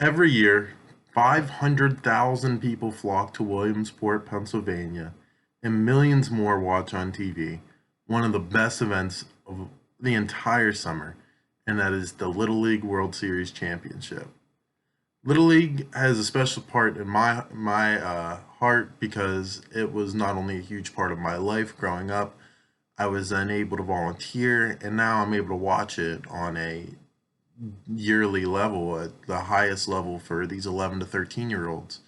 Every year, 500,000 people flock to Williamsport, Pennsylvania, and millions more watch on TV. One of the best events of the entire summer, and that is the Little League World Series Championship. Little League has a special part in my heart because it was not only a huge part of my life growing up. I was then able to volunteer, and now I'm able to watch it on a yearly level at the highest level for these 11 to 13-year-olds.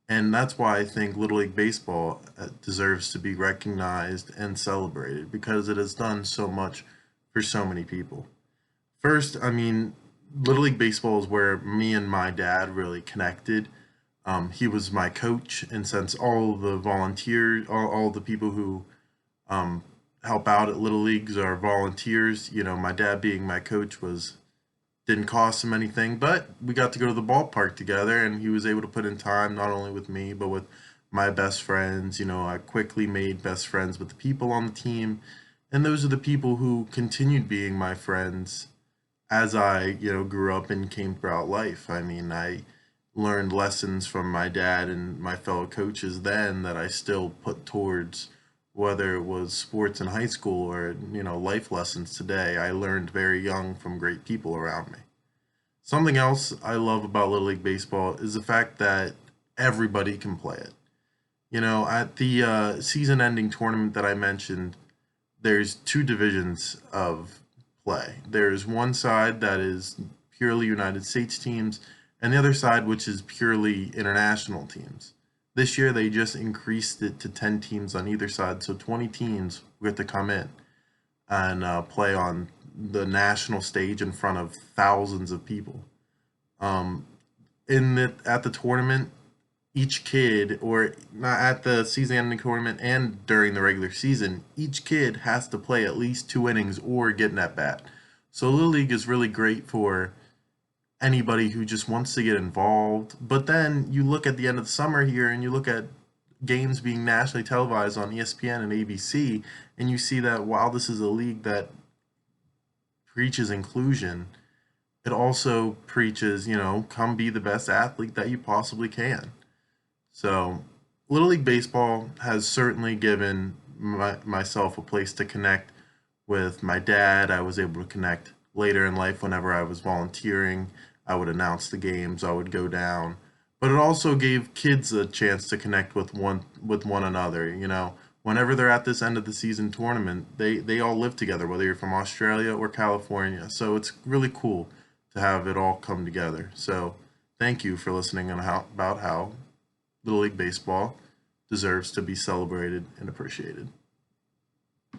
And that's why I think Little League Baseball deserves to be recognized and celebrated because it has done so much for so many people. First, I mean, Little League Baseball is where me and my dad really connected. He was my coach, and since all the volunteers, all the people who um, help out at Little Leagues are volunteers, my dad being my coach was didn't cost him anything, but we got to go to the ballpark together, and he was able to put in time not only with me but with my best friends. I quickly made best friends with the people on the team, and those are the people who continued being my friends as I, grew up and came throughout life. I mean, I learned lessons from my dad and my fellow coaches then that I still put towards whether it was sports in high school or, life lessons today. I learned very young from great people around me. Something else I love about Little League Baseball is the fact that everybody can play it. At the season ending tournament that I mentioned, there's two divisions of play. There's one side that is purely United States teams, and the other side, which is purely international teams. This year, they just increased it to 10 teams on either side, so 20 teams get to come in and play on the national stage in front of thousands of people. Um, at the tournament, each kid, or not at the season-ending tournament and during the regular season, each kid has to play at least 2 innings or get an at bat. So Little League is really great for anybody who just wants to get involved. But then you look at the end of the summer here and you look at games being nationally televised on ESPN and ABC, and you see that while this is a league that preaches inclusion, it also preaches, come be the best athlete that you possibly can. So, Little League Baseball has certainly given myself a place to connect with my dad. I was able to connect later in life whenever I was volunteering. I would announce the games, I would go down. But it also gave kids a chance to connect with one another. Whenever they're at this end of the season tournament, they all live together, whether you're from Australia or California. So it's really cool to have it all come together. So thank you for listening on about how Little League Baseball deserves to be celebrated and appreciated.